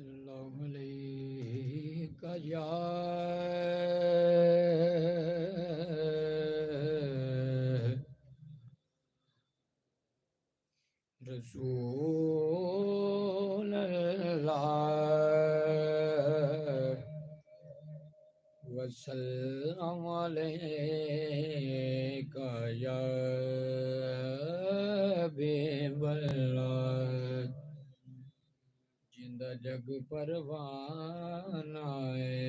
सल्लल्लाहु अलैहि या रसूल अल्लाह वसल्लम अलैका या हबीबल्लाह। जिंदा जग परवाना है,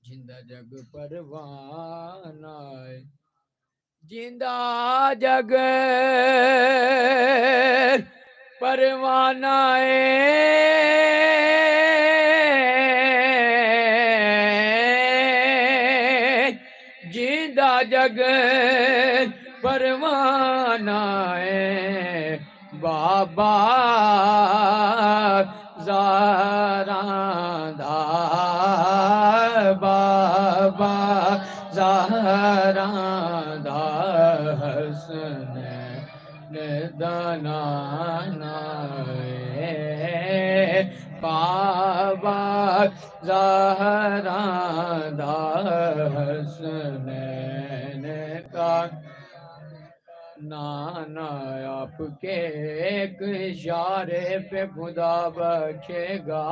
जिंदा जग परवाना है, जिंदा जग परवाना है, जिंदा जग परवाना है। बाबा ज़ारांदा बाबा ज़ारांदा हसन दनाना है। बाबा ज़ारांदा हसन का नाना आपके एक इशारे पे खुदा बखेगा,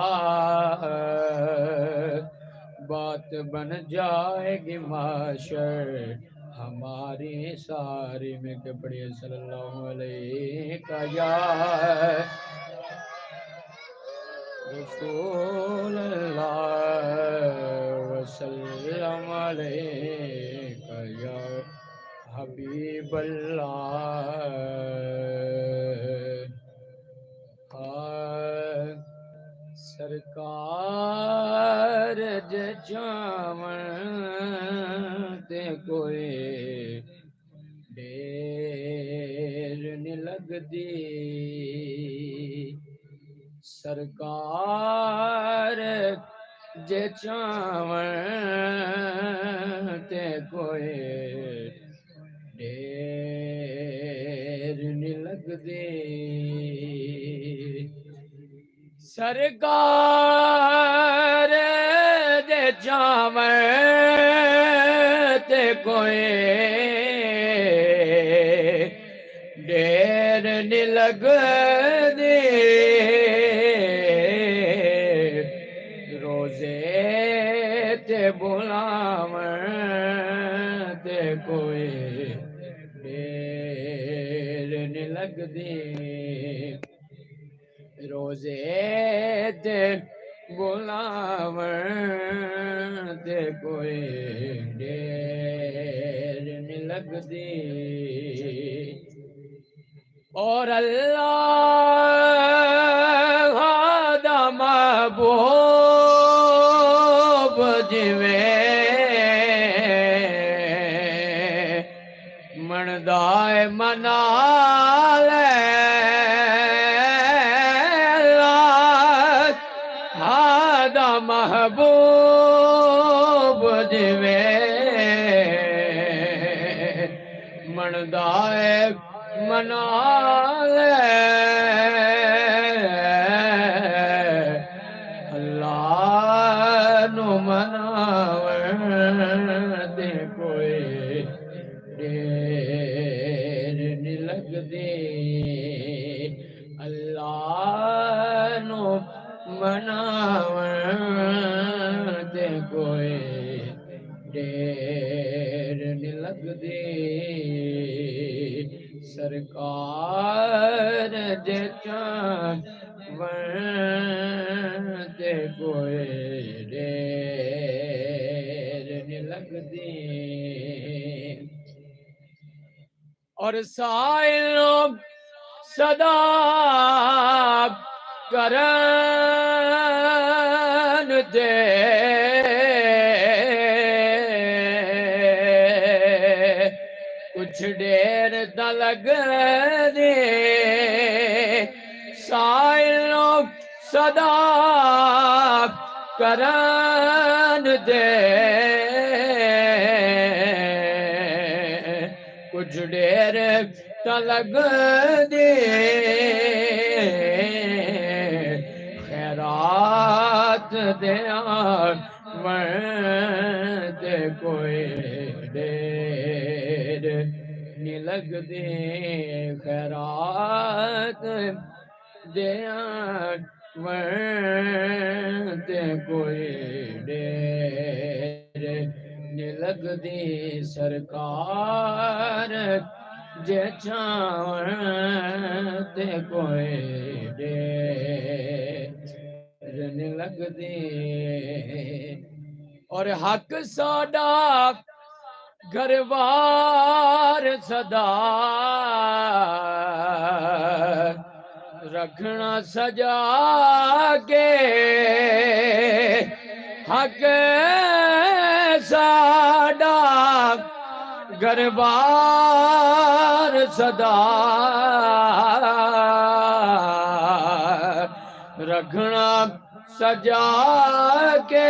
बात बन जाएगी माशर हमारी सारी में के पढ़िए सल्लल्लाहु अलैहि या रसूल अल्लाह वसल्लम अलैका या हबीबल्लाह। सरकार जे चावण ते कोई देर नहीं लगदी, सरकार जे चावण ते कोई देर नहीं लगदी। सरकार दे जावण ते कोई देर नहीं लगदी। रोजे ते बुलावण ते कोई देर नहीं लगदी। रोजे ते बुलावण ते कोई देर नहीं लगदी। और अल्लाह दा महबूब जिवें मनदा है मना ले, हादा महबूब जिवें मनदा है मना ले। अल्लाह नु मनावण ते कोई देर नहीं लगदी। अल्लाह नु मनावण ते कोई देर नहीं लगदी। सरकार जे चावण ते कोई देर नहीं लगदी। और साइलों सदा करन दे कुछ देर त लगदी। साइलों सदा करन दे कुछ देर त लगदी। दिया ते कोई देर नी लगदी खैरात दिया ते कोई देर नी लगदी सरकार जे चावण ते कोई देर नी लगदी और हक साडा घरबार सदा रखना सजा के हक साडा घरबार सदा रखना सजा के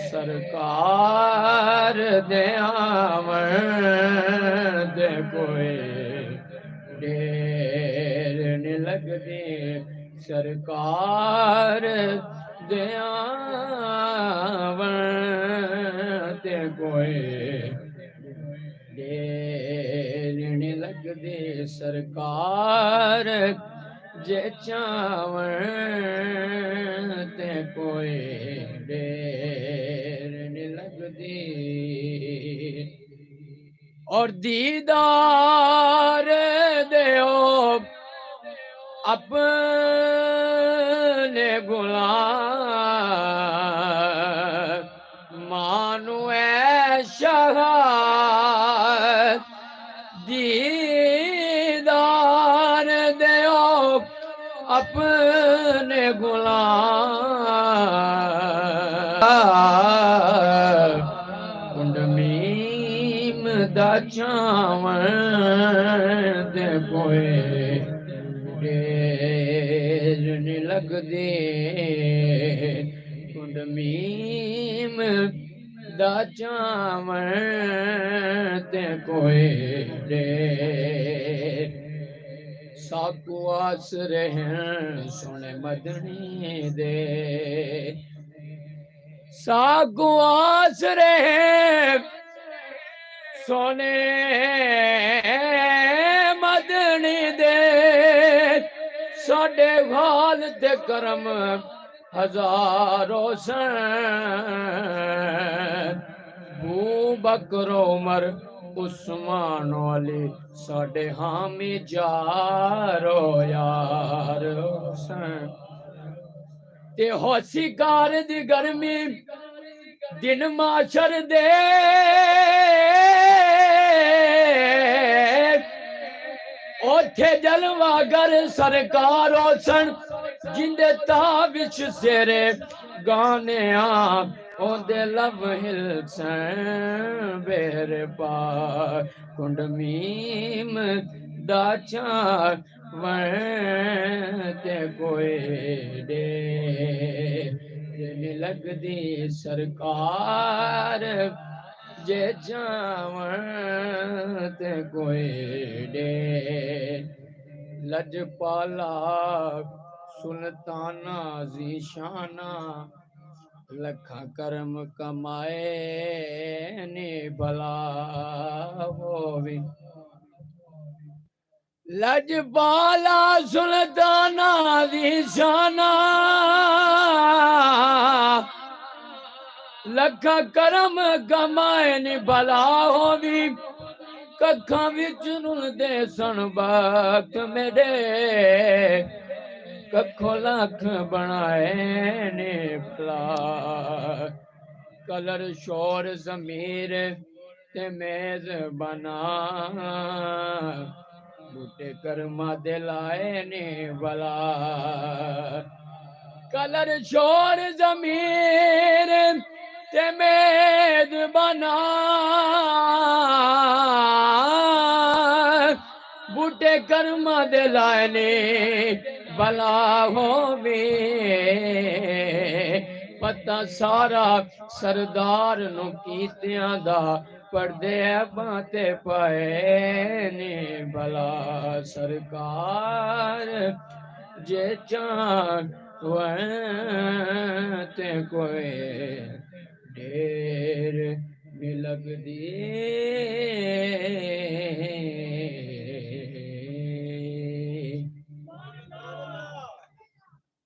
सरकार दे दे कोई देर नहीं लगती सरकार दे ते कोई देर नहीं लगती सरकार जे चावण ते कोई देर नहीं लगती और दीदार देओ अपने गुलाम मानो शाह दीदार देओ अपने गुलाम कुंड मीम दा चावण दे कोई देर नहीं लगदी कुंड मीम दा चावण ते कोई देर साकू आस रहन सोने मदनी दे साकू आस रहे सोने मदनी दे साडे हाल ते करम हजारों सन बू बकर उमर उस्मान अली साडे हामी जारो यार सन ते होसी कार दी गर्मी दिन माशर दे ओथे जलवागर सरकार सन जिंदे ता विच सेरे गाने ओदे लव हिल सन बेर पा कुंड मीम दा चावण ते कोई देर नहीं लगदी सरकार जे चावण ते कोई देर लजपाला सुल्ताना जीशाना लखा करम कमाए ने भला होवे लजपाला सुल्ताना जीशाना लखा करम कमाए ने भला होवी कखा विच रुलदे सन बात मेरे कखो लख बनाए ने भला कलर शोर जमीर ते मेज बना बूटे कर्मा दिलाए ने भला कलर शोर जमीर ते मेज बना बूटे कर्मा दिलाए ने भला होवे पता सारा सरदार नु कीतियां दा पड़दे बाते पाए ने भला सरकार जे चान वते कोई दे